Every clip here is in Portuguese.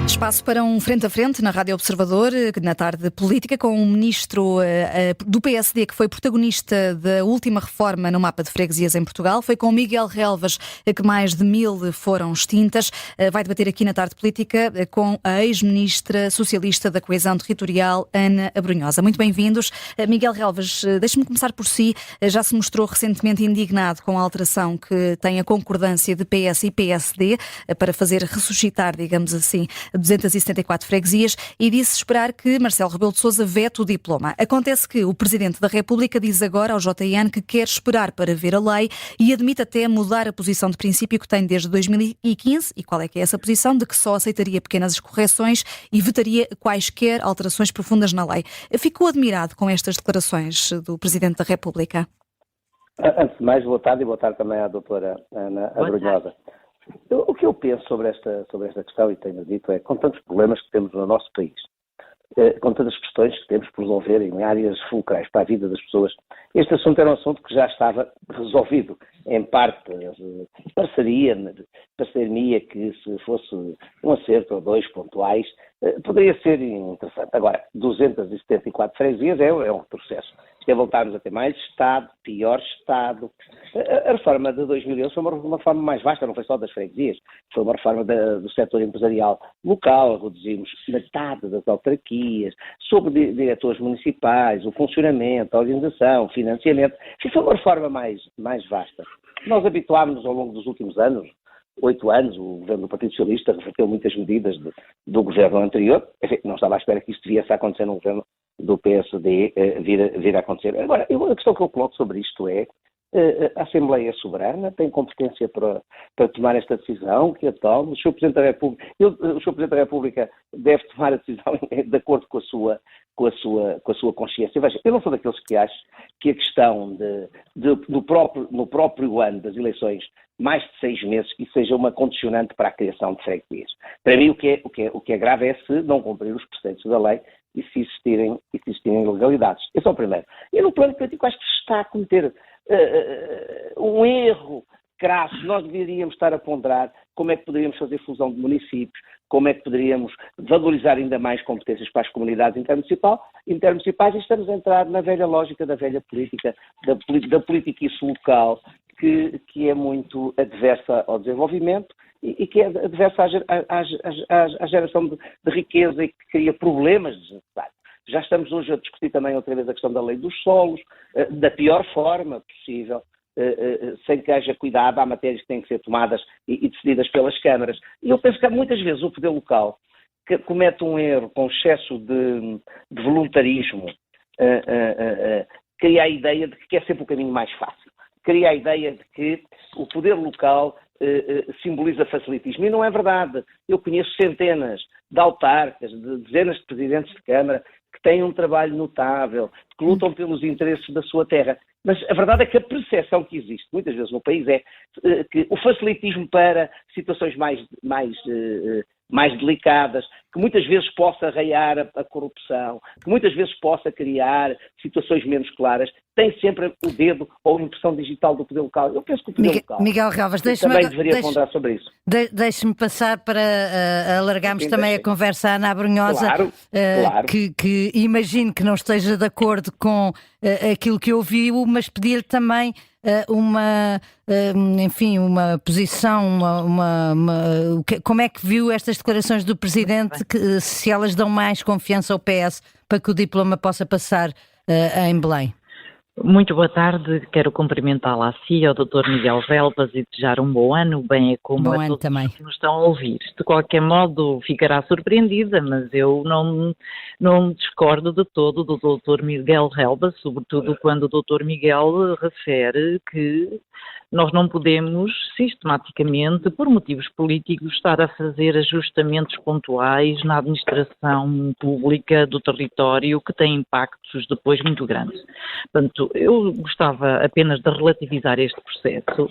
Espaço para um frente a frente na Rádio Observador, na tarde política, com um ministro do PSD que foi protagonista da última reforma no mapa de freguesias em Portugal. Foi com Miguel Relvas que mais de 1000 foram extintas. Vai debater aqui na tarde política com a ex-ministra socialista da Coesão Territorial, Ana Abrunhosa. Muito bem-vindos. Miguel Relvas, deixe-me começar por si. Já se mostrou recentemente indignado com a alteração que tem a concordância de PS e PSD para fazer ressuscitar, digamos assim, 274 freguesias e disse esperar que Marcelo Rebelo de Sousa vete o diploma. Acontece que o Presidente da República diz agora ao JN que quer esperar para ver a lei e admite até mudar a posição de princípio que tem desde 2015. E qual é que é essa posição? De que só aceitaria pequenas correções e vetaria quaisquer alterações profundas na lei. Ficou admirado com estas declarações do Presidente da República? Antes de mais, boa tarde e boa tarde também à doutora Ana Abrunhosa. O que eu penso sobre esta questão, e tenho dito, é com tantos problemas que temos no nosso país, com tantas questões que temos por resolver em áreas fulcrais para a vida das pessoas, este assunto era um assunto que já estava resolvido, em parte, parceria que se fosse um acerto ou dois pontuais, poderia ser interessante. Agora, 274 freguesias é um retrocesso. É voltarmos a ter mais Estado, pior Estado. A reforma de 2011 foi uma reforma mais vasta, não foi só das freguesias, foi uma reforma do setor empresarial local, reduzimos metade das autarquias, sobre diretores municipais, o funcionamento, a organização, o financiamento. Foi uma reforma mais vasta. Nós habituámos-nos ao longo dos últimos anos, 8 anos, o governo do Partido Socialista reverteu muitas medidas do governo anterior. Enfim, não estava à espera que isto viesse a acontecer no governo do PSD vir a acontecer. Agora, a questão que eu coloco sobre isto é a Assembleia Soberana tem competência para tomar esta decisão, que a tome. O Sr. Presidente da República deve tomar a decisão de acordo com a sua consciência. Veja, eu não sou daqueles que acham que a questão no próprio ano das eleições, mais de 6 meses, que seja uma condicionante para a criação de freguesias. Para mim, o que é grave é se não cumprir os preceitos da lei e se existirem ilegalidades. Esse é o primeiro. E no plano político acho que se está a cometer um erro crasso. Nós deveríamos estar a ponderar como é que poderíamos fazer fusão de municípios, como é que poderíamos valorizar ainda mais competências para as comunidades intermunicipais, e estamos a entrar na velha lógica da velha política, da politiquice local, que é muito adversa ao desenvolvimento e que é adversa à geração de riqueza e que cria problemas desnecessários. Já estamos hoje a discutir também outra vez a questão da lei dos solos, da pior forma possível, sem que haja cuidado. Há matérias que têm que ser tomadas e decididas pelas câmaras. E eu penso que muitas vezes o poder local que comete um erro com excesso de voluntarismo, cria a ideia de que quer sempre o caminho mais fácil. Cria a ideia de que o poder local simboliza facilitismo. E não é verdade. Eu conheço centenas de autarcas, de dezenas de presidentes de Câmara que têm um trabalho notável, que lutam pelos interesses da sua terra. Mas a verdade é que a percepção que existe muitas vezes no país é que o facilitismo para situações mais delicadas, que muitas vezes possa arraiar a corrupção, que muitas vezes possa criar situações menos claras, tem sempre o dedo ou a impressão digital do poder local. Eu penso que o poder local Miguel Relvas, também deveria ponderar sobre isso. Deixe-me passar para alargarmos também a conversa à Ana Abrunhosa, claro. que imagino que não esteja de acordo com aquilo que ouviu, mas pedir também uma posição, como é que viu estas declarações do Presidente, se elas dão mais confiança ao PS para que o diploma possa passar em Belém? Muito boa tarde, quero cumprimentá-la a si, ao Dr. Miguel Relvas, e desejar um bom ano, bem é como a todos também que nos estão a ouvir. De qualquer modo, ficará surpreendida, mas eu não discordo de todo do Dr. Miguel Relvas, sobretudo quando o Dr. Miguel refere que nós não podemos, sistematicamente, por motivos políticos, estar a fazer ajustamentos pontuais na administração pública do território que têm impactos depois muito grandes. Portanto, eu gostava apenas de relativizar este processo.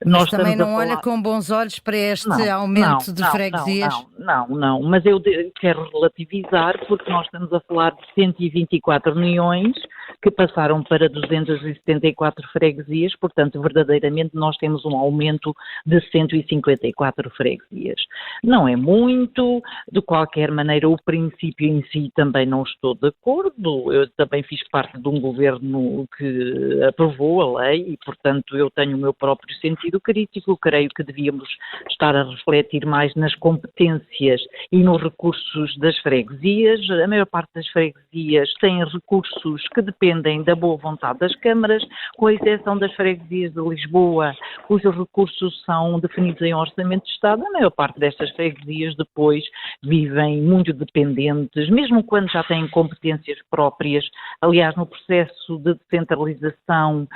Mas também não olha com bons olhos para este aumento de freguesias? Não, mas eu quero relativizar porque nós estamos a falar de 124 milhões que passaram para 274 freguesias, portanto, verdadeiramente nós temos um aumento de 154 freguesias. Não é muito, de qualquer maneira o princípio em si também não estou de acordo, eu também fiz parte de um governo que aprovou a lei e, portanto, eu tenho o meu próprio sentido crítico, creio que devíamos estar a refletir mais nas competências e nos recursos das freguesias. A maior parte das freguesias tem recursos que dependem da boa vontade das câmaras, com exceção das freguesias de Lisboa, cujos recursos são definidos em orçamento de Estado. A maior parte destas freguesias depois vivem muito dependentes, mesmo quando já têm competências próprias. Aliás, no processo de descentralização,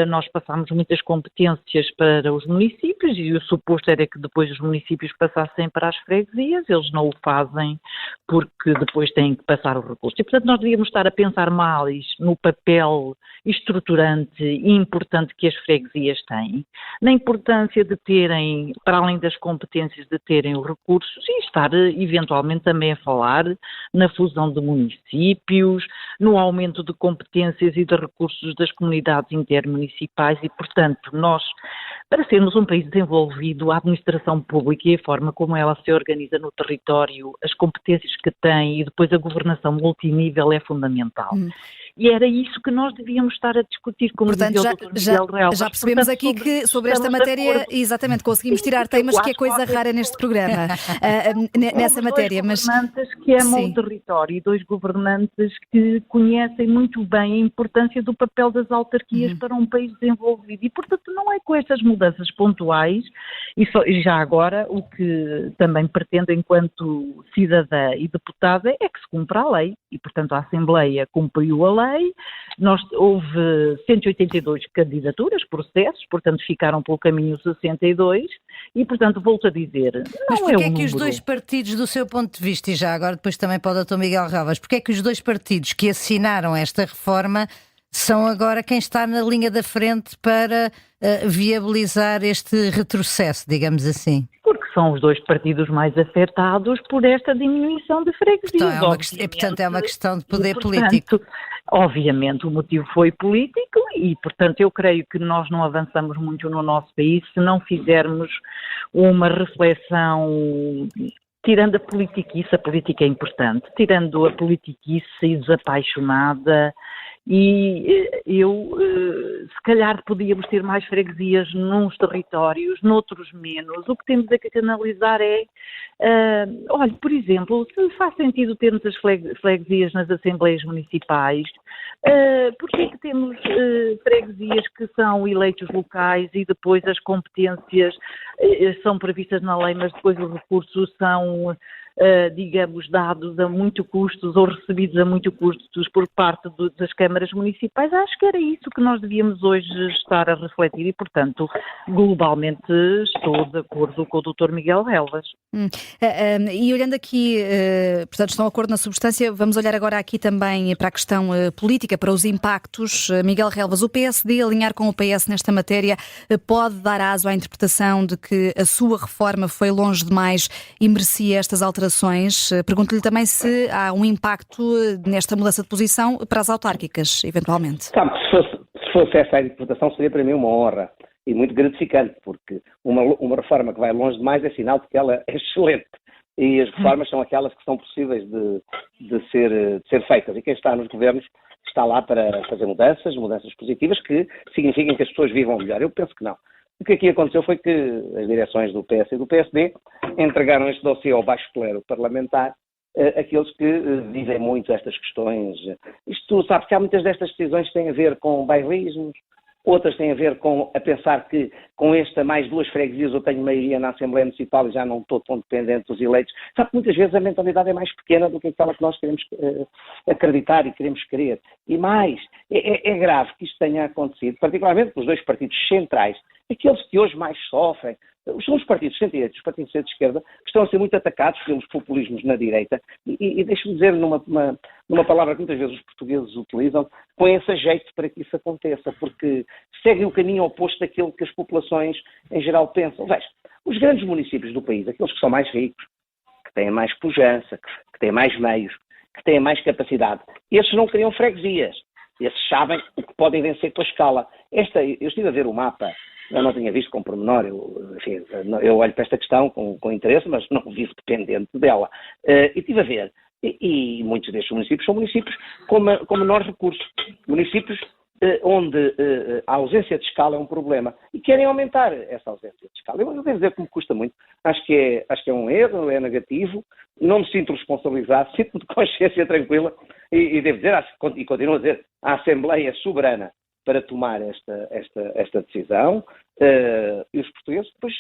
nós passámos muitas competências para os municípios e o suposto era que depois os municípios passassem para as freguesias, eles não o fazem porque depois têm que passar o recurso. E, portanto, nós devíamos estar a pensar mais no papel estruturante e importante que as freguesias têm, na importância de terem, para além das competências, de terem os recursos e estar eventualmente também a falar na fusão de municípios, no aumento de competências e de recursos das comunidades intermunicipais e, portanto, nós, para sermos um país desenvolvido, a administração pública e a forma como ela se organiza no território, as competências que tem e depois a governação multinível é fundamental. E era isso que nós devíamos estar a discutir, como portanto, dizia o Dr. Miguel Relvas. Já percebemos aqui que sobre esta matéria, exatamente, conseguimos tirar temas que é coisa rara neste programa, nessa matéria. Dois governantes que amam o território e dois governantes que conhecem muito bem a importância do papel das autarquias para um país desenvolvido. E, portanto, não é com estas mudanças pontuais, e já agora o que também pretendo enquanto cidadã e deputada é que se cumpra a lei. E, portanto, a Assembleia cumpriu a lei. Houve 182 candidaturas, processos, portanto ficaram pelo caminho 62 e, portanto, volto a dizer, mas porquê é que os dois partidos, do seu ponto de vista, e já agora depois também para o Dr. Miguel Relvas, porquê é que os dois partidos que assinaram esta reforma são agora quem está na linha da frente para viabilizar este retrocesso, digamos assim? Porque são os dois partidos mais afetados por esta diminuição de freguesias. Portanto, é uma questão de poder político. Obviamente o motivo foi político e, portanto, eu creio que nós não avançamos muito no nosso país se não fizermos uma reflexão, tirando a politiquice, a política é importante, tirando a politiquice e desapaixonada. E se calhar podíamos ter mais freguesias nos territórios, noutros menos. O que temos é que analisar é, olha, por exemplo, se faz sentido termos as freguesias nas assembleias municipais, porque é que temos freguesias que são eleitos locais e depois as competências são previstas na lei, mas depois os recursos são digamos, dados a muito custos ou recebidos a muito custos por parte das câmaras municipais. Acho que era isso que nós devíamos hoje estar a refletir e, portanto, globalmente estou de acordo com o Dr. Miguel Relvas. E olhando aqui, portanto, estão de acordo na substância, vamos olhar agora aqui também para a questão política, para os impactos. Miguel Relvas, o PSD alinhar com o PS nesta matéria pode dar aso à interpretação de que a sua reforma foi longe demais e merecia estas alterações? Pergunto-lhe também se há um impacto nesta mudança de posição para as autárquicas, eventualmente. Sabe, se fosse essa a interpretação, seria para mim uma honra e muito gratificante, porque uma reforma que vai longe demais é sinal de que ela é excelente. E as reformas são aquelas que são possíveis de ser feitas. E quem está nos governos está lá para fazer mudanças positivas que significam que as pessoas vivam melhor. Eu penso que não. O que aqui aconteceu foi que as direções do PS e do PSD entregaram este dossiê ao baixo clero parlamentar, aqueles que vivem muito estas questões. Isto, sabe, que há muitas destas decisões que têm a ver com bairrismos, outras têm a ver com a pensar que com esta mais duas freguesias eu tenho maioria na Assembleia Municipal e já não estou tão dependente dos eleitos. Sabe que muitas vezes a mentalidade é mais pequena do que aquela que nós queremos acreditar e queremos crer. E mais, é grave que isto tenha acontecido, particularmente pelos dois partidos centrais, aqueles que hoje mais sofrem. São os partidos de centro-direita e os partidos de centro-esquerda que estão a ser muito atacados pelos populismos na direita e deixe-me dizer numa palavra que muitas vezes os portugueses utilizam, põem-se a jeito para que isso aconteça, porque seguem o caminho oposto daquilo que as populações em geral pensam. Veja, os grandes municípios do país, aqueles que são mais ricos, que têm mais pujança, que têm mais meios, que têm mais capacidade, esses não criam freguesias. Esses sabem o que podem vencer com a escala. Eu estive a ver o mapa, eu não tinha visto com pormenor, eu olho para esta questão com interesse, mas não vivo dependente dela. E estive a ver, e muitos destes municípios são municípios com menor recurso. Municípios onde a ausência de escala é um problema e querem aumentar essa ausência de escala. Eu devo dizer que me custa muito, acho que é um erro, é negativo, não me sinto responsabilizado, sinto-me de consciência tranquila e devo dizer, e continuo a dizer, a Assembleia é soberana para tomar esta decisão e os portugueses depois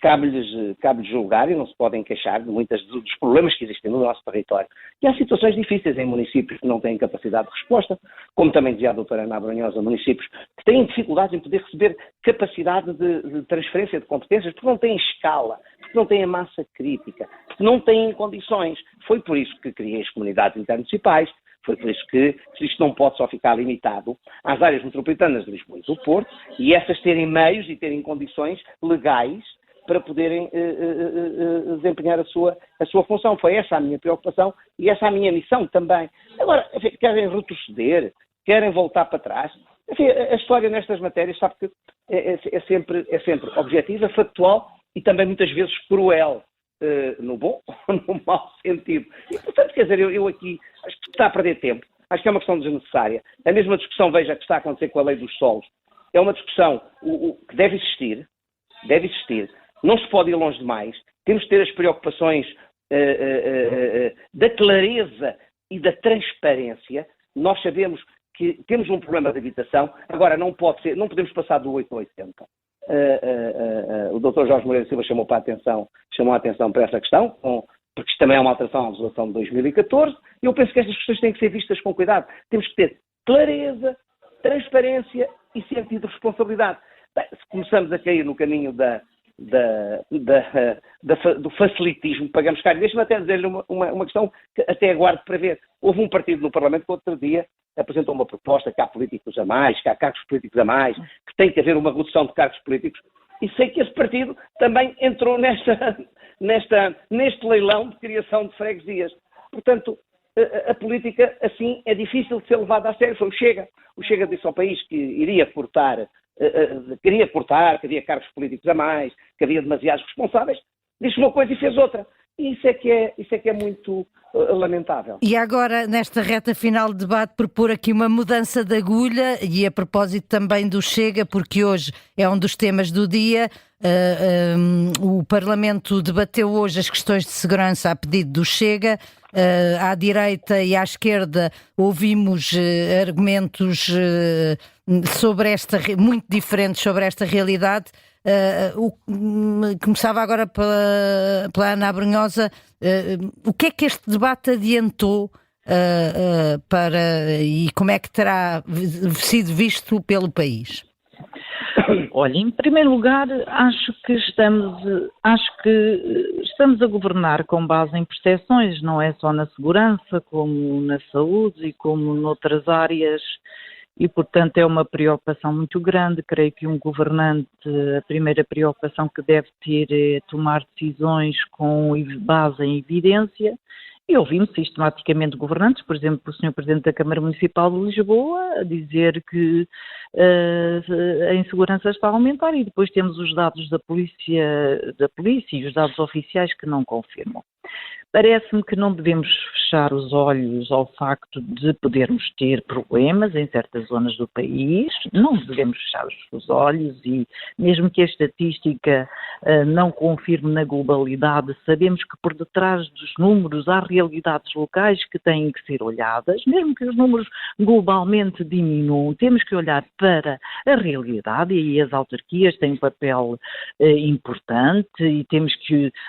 cabe-lhes julgar e não se podem queixar de muitos dos problemas que existem no nosso território. E há situações difíceis em municípios que não têm capacidade de resposta, como também dizia a doutora Ana Abrunhosa, municípios que têm dificuldades em poder receber capacidade de transferência de competências, porque não têm escala, porque não têm a massa crítica, porque não têm condições. Foi por isso que criei as comunidades intermunicipais, foi por isso que isto não pode só ficar limitado às áreas metropolitanas de Lisboa e do Porto, e essas terem meios e terem condições legais para poderem desempenhar a sua função. Foi essa a minha preocupação e essa a minha missão também. Agora, enfim, querem retroceder, querem voltar para trás. Enfim, a história nestas matérias, sabe que é sempre objetiva, factual e também muitas vezes cruel, no bom ou no mau sentido. E, portanto, quer dizer, eu aqui acho que está a perder tempo. Acho que é uma questão desnecessária. A mesma discussão, veja, que está a acontecer com a lei dos solos. É uma discussão que deve existir. Não se pode ir longe demais. Temos de ter as preocupações da clareza e da transparência. Nós sabemos que temos um problema de habitação. Agora, não podemos passar do 8 ao 80. O Dr. Jorge Moreira Silva chamou a atenção para essa questão, porque isto também é uma alteração à legislação de 2014. E eu penso que estas questões têm que ser vistas com cuidado. Temos que ter clareza, transparência e sentido de responsabilidade. Bem, se começamos a cair no caminho do facilitismo, pagamos caro. Deixe-me até dizer-lhe uma questão que até aguardo para ver. Houve um partido no Parlamento que outro dia apresentou uma proposta que há políticos a mais, que há cargos políticos a mais, que tem que haver uma redução de cargos políticos. E sei que esse partido também entrou neste leilão de criação de freguesias. Portanto, a política, assim, é difícil de ser levada a sério. Foi o Chega. O Chega disse ao país que iria queria cargos políticos a mais, que havia demasiados responsáveis, disse uma coisa e fez outra. E isso é que é muito lamentável. E agora, nesta reta final de debate, propor aqui uma mudança de agulha, e a propósito também do Chega, porque hoje é um dos temas do dia. O Parlamento debateu hoje as questões de segurança a pedido do Chega. À direita e à esquerda ouvimos argumentos muito diferentes sobre esta realidade. Começava agora pela Ana Abrunhosa. O que é que este debate adiantou e como é que terá sido visto pelo país? Olha, em primeiro lugar, acho que estamos a governar com base em percepções, não é só na segurança, como na saúde e como noutras áreas, e portanto é uma preocupação muito grande. Creio que um governante, a primeira preocupação que deve ter é tomar decisões com base em evidência. E ouvimos sistematicamente governantes, por exemplo, o Sr. Presidente da Câmara Municipal de Lisboa, a dizer que a insegurança está a aumentar, e depois temos os dados da polícia e os dados oficiais que não confirmam. Parece-me que não devemos fechar os olhos ao facto de podermos ter problemas em certas zonas do país, não devemos fechar os olhos, e mesmo que a estatística não confirme na globalidade, sabemos que por detrás dos números há realidades locais que têm que ser olhadas, mesmo que os números globalmente diminuam, temos que olhar para a realidade, e aí as autarquias têm um papel importante, e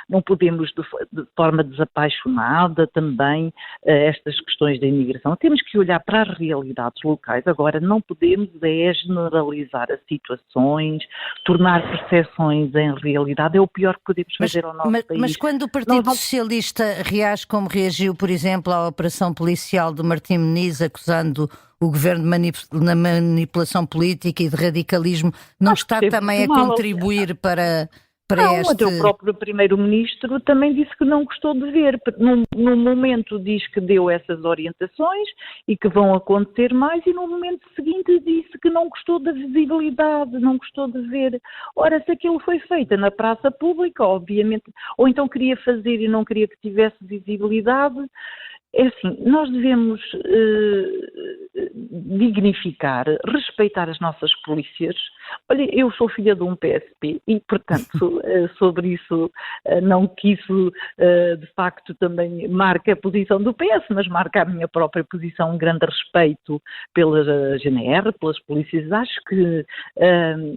não podemos de forma desapaixonada também estas questões da imigração. Temos que olhar para as realidades locais. Agora, não podemos generalizar as situações, tornar percepções em realidade. É o pior que podemos fazer ao nosso país. Mas quando o Partido Socialista reage como reagiu, por exemplo, à operação policial do Martim Moniz, acusando o governo de manipulação política e de radicalismo, não está também a contribuir para Até o próprio Primeiro-Ministro também disse que não gostou de ver. Num momento diz que deu essas orientações e que vão acontecer mais, e no momento seguinte disse que não gostou da visibilidade, não gostou de ver. Ora, se aquilo foi feito na praça pública, obviamente, ou então queria fazer e não queria que tivesse visibilidade. É assim, nós devemos dignificar, respeitar as nossas polícias. Olha, eu sou filha de um PSP e, portanto, sobre isso, não que isso, de facto, também marque a posição do PS, mas marca a minha própria posição, um grande respeito pela GNR, pelas polícias. Acho que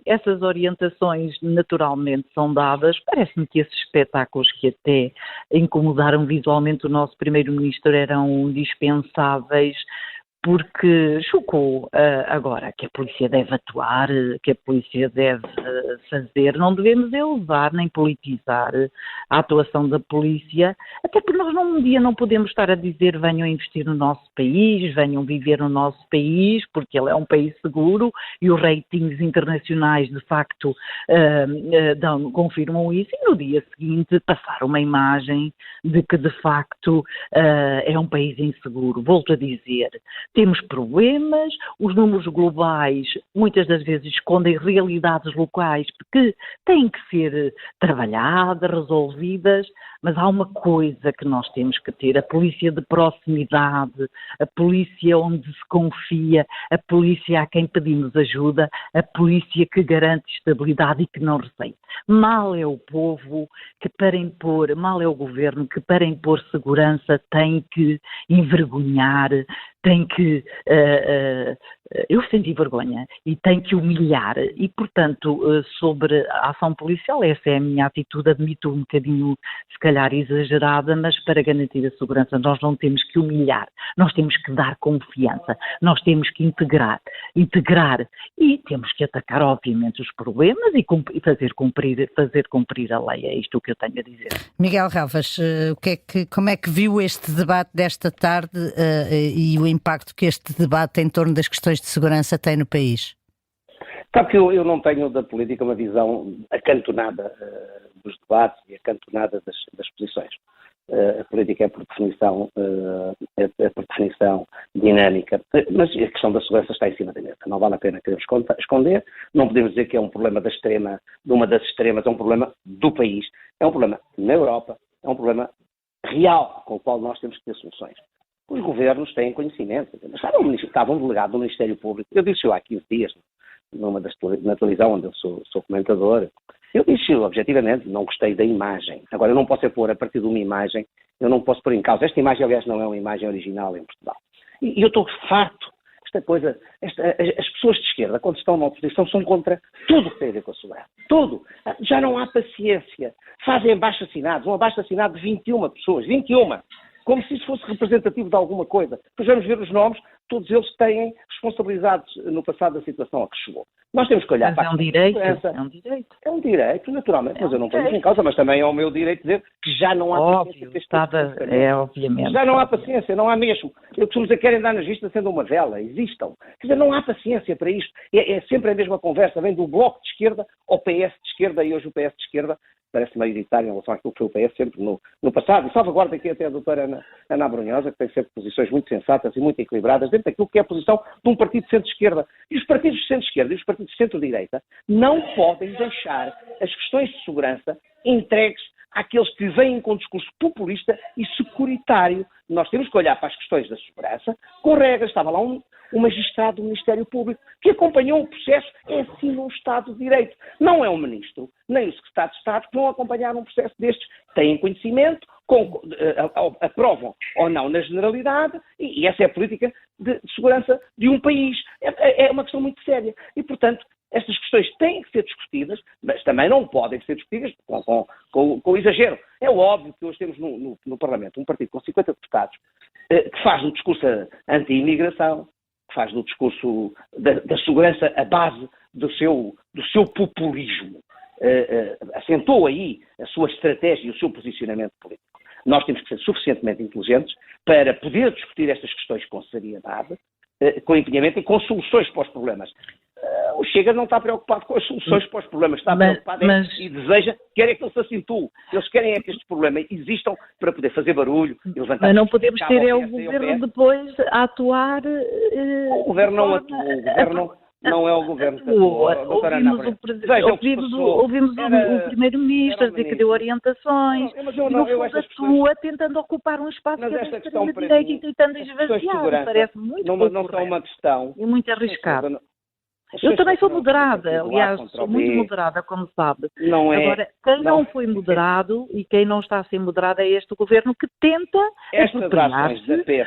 essas orientações naturalmente são dadas. Parece-me que esses espetáculos que até incomodaram visualmente o nosso Primeiro-Ministro eram dispensáveis, porque chocou agora que a polícia deve atuar, que a polícia deve fazer. Não devemos elevar nem politizar a atuação da polícia, até porque nós um dia não podemos estar a dizer venham investir no nosso país, venham viver no nosso país, porque ele é um país seguro e os ratings internacionais de facto confirmam isso, e no dia seguinte passar uma imagem de que de facto é um país inseguro. Volto a dizer, temos problemas, os números globais muitas das vezes escondem realidades locais que têm que ser trabalhadas, resolvidas, mas há uma coisa que nós temos que ter: a polícia de proximidade, a polícia onde se confia, a polícia a quem pedimos ajuda, a polícia que garante estabilidade e que não receita. Mal é o povo que para impor, mal é o governo que para impor segurança tem que envergonhar, tem que, eu senti vergonha e tem que humilhar, e portanto sobre a ação policial, essa é a minha atitude, admito um bocadinho se calhar exagerada, mas para garantir a segurança nós não temos que humilhar, nós temos que dar confiança, nós temos que integrar e temos que atacar obviamente os problemas e fazer cumprir a lei. É isto que eu tenho a dizer. Miguel Relvas, como é que viu este debate desta tarde e o impacto que este debate em torno das questões de segurança tem no país? Sabe que eu não tenho da política uma visão acantonada dos debates e acantonada das posições. A política é por definição dinâmica, mas a questão da segurança está em cima da mesa. Não vale a pena querer esconder, não podemos dizer que é um problema de uma das extremas, é um problema do país, é um problema na Europa, é um problema real com o qual nós temos que ter soluções. Os governos têm conhecimento. Estava um delegado do Ministério Público, eu disse há 15 dias, na televisão onde eu sou comentador, eu disse objetivamente, não gostei da imagem. Agora, eu não posso pôr a partir de uma imagem, eu não posso pôr em causa. Esta imagem, aliás, não é uma imagem original em Portugal. E eu estou farto. Esta coisa, as pessoas de esquerda, quando estão na oposição, são contra tudo o que tem a ver com a segurança. Tudo. Já não há paciência. Fazem abaixo-assinados, um abaixo-assinado de 21 pessoas, 21. Como se isso fosse representativo de alguma coisa. Depois vamos ver os nomes, todos eles têm responsabilidades no passado da situação a que chegou. Nós temos que olhar para a segurança. É um direito, naturalmente, mas eu não estou em causa, mas também é o meu direito dizer que já não há paciência. Obviamente. Já não há paciência, não há mesmo. Eu costumo dizer que querem dar nas vistas sendo uma vela, existam. Quer dizer, não há paciência para isto. É sempre a mesma conversa, vem do Bloco de Esquerda ao PS de Esquerda, e hoje o PS de Esquerda parece maioritário em relação àquilo que foi o PS sempre no passado. E salvaguarda aqui até a doutora Ana Abrunhosa, que tem sempre posições muito sensatas e muito equilibradas dentro daquilo que é a posição de um partido de centro-esquerda. E os partidos de centro-esquerda e os partidos de centro-direita não podem deixar as questões de segurança entregues àqueles que vêm com um discurso populista e securitário. Nós temos que olhar para as questões da segurança com regras. Estava lá um magistrado do Ministério Público que acompanhou o processo. É assim num Estado de Direito. Não é o Ministro, nem o Secretário de Estado que vão acompanhar um processo destes. Têm conhecimento, aprovam ou não na generalidade, e essa é a política de segurança de um país. É uma questão muito séria. E, portanto, estas questões têm que ser discutidas, mas também não podem ser discutidas com exagero. É óbvio que hoje temos no Parlamento um partido com 50 deputados que faz do discurso anti-imigração, que faz do discurso da segurança a base do seu populismo. Assentou aí a sua estratégia e o seu posicionamento político. Nós temos que ser suficientemente inteligentes para poder discutir estas questões com seriedade, com empenhamento e com soluções para os problemas. Os Chega não está preocupado com as soluções para os problemas, está preocupado e deseja, quer é que ele se acentue. Eles querem é que estes problemas existam para poder fazer barulho e levantar... Mas não podemos ter o governo depois a atuar... O governo não atua, o governo não é o governo que atua. Ouvimos o primeiro-ministro dizer que deu orientações, atua tentando ocupar um espaço que é da extrema-direita e tentando esvaziar. Parece muito e muito arriscado. Eu também sou moderada, aliás, sou muito moderada, como sabe. Agora, quem não foi moderado e quem não está a ser moderado é este governo que tenta apropriar-se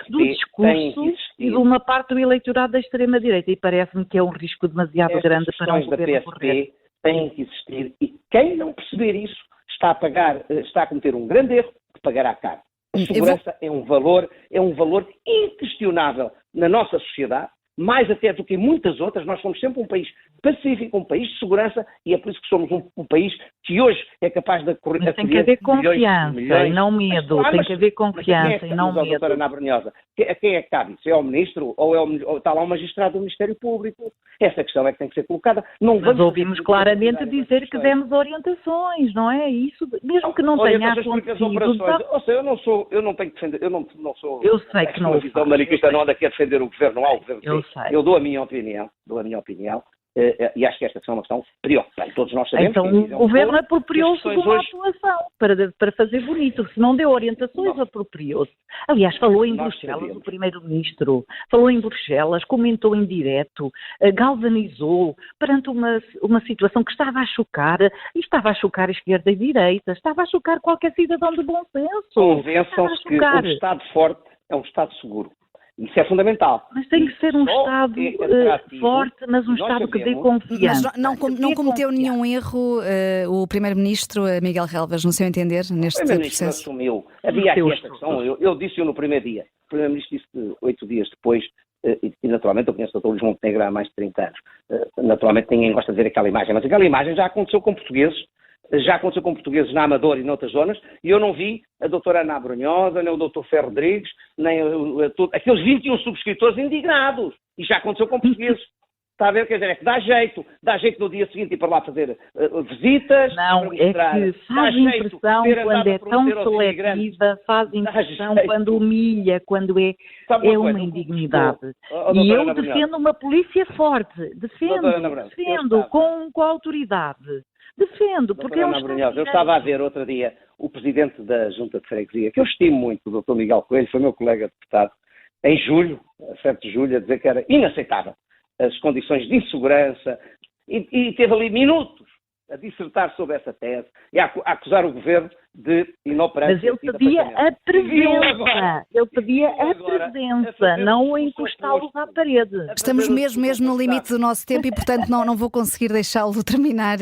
do discurso e de uma parte do eleitorado da extrema-direita. E parece-me que é um risco demasiado grande para um governo correr. Têm que existir e quem não perceber isso está a cometer um grande erro que pagará caro. A segurança é um valor inquestionável na nossa sociedade. Mais até do que em muitas outras, nós somos sempre um país pacífico, um país de segurança, e é por isso que somos um país que hoje é capaz de acolher... Mas tem que haver confiança e não medo, tem que haver confiança e não medo. Doutora Ana Brunhosa, quem é que cabe isso? É o Ministro ou está lá o Magistrado do Ministério Público? Essa questão é que tem que ser colocada. Mas ouvimos claramente dizer que demos orientações, não é? Isso, mesmo que não tenha acontecido... Ou seja, eu não tenho que defender, eu não sou... Eu sei que não. A visão maniquista não anda aqui a defender o governo, não há o governo. Eu dou a minha opinião, e acho que esta é uma questão preocupante. Todos nós sabemos então, o governo apropriou-se de uma atuação para fazer bonito. Se não deu orientações, apropriou-se. Aliás, falou em Bruxelas, o primeiro-ministro, falou em Bruxelas, comentou em direto, galvanizou perante uma situação que estava a chocar a esquerda e direita, estava a chocar qualquer cidadão de bom senso. Convençam-se que um Estado forte é um Estado seguro. Isso é fundamental. Mas tem que ser um Estado forte, mas um Estado que dê confiança. Mas não cometeu nenhum erro o Primeiro-Ministro Miguel Relvas, no seu entender, neste processo? Assumiu. Havia aqui esta questão, eu disse-o no primeiro dia. O Primeiro-Ministro disse 8 dias depois, e naturalmente eu conheço o Dr. Luís Montenegro há mais de 30 anos. Naturalmente ninguém gosta de ver aquela imagem, mas aquela imagem já aconteceu com portugueses. Já aconteceu com portugueses na Amadora e noutras zonas, e eu não vi a doutora Ana Brunhosa, nem o doutor Ferro Rodrigues, nem aqueles 21 subscritores indignados. E já aconteceu com portugueses. Está a ver? Quer dizer, é que dá jeito no dia seguinte ir para lá fazer visitas. Não, é que faz impressão quando é tão seletiva, faz impressão quando humilha, quando é uma indignidade. E eu defendo uma polícia forte, defendo com autoridade. Defendo, porque é um Estado. Eu estava a ver outro dia o presidente da Junta de Freguesia, que eu estimo muito, o Dr. Miguel Coelho, foi meu colega deputado, em julho, a 7 de julho, a dizer que era inaceitável as condições de insegurança, e teve ali minutos a dissertar sobre essa tese e a acusar o governo de inoperância. Mas ele pedia a presença, não encostá-los à parede. Estamos mesmo no limite do nosso tempo e, portanto, não vou conseguir deixá-lo terminar.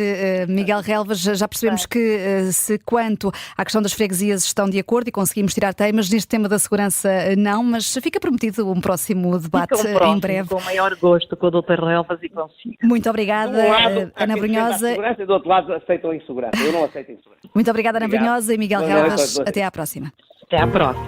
Miguel Relvas, já percebemos que quanto à questão das freguesias estão de acordo e conseguimos tirar teimas, neste tema da segurança não, mas fica prometido um próximo debate em breve. Com o maior gosto com o Dr. Relvas e consigo. Muito obrigada, Ana Brunhosa. E do outro lado aceitam a insegurança. Eu não aceito a insegurança. Muito obrigada, Ana Brunhosa e Miguel Relvas. Até à próxima. Até à próxima.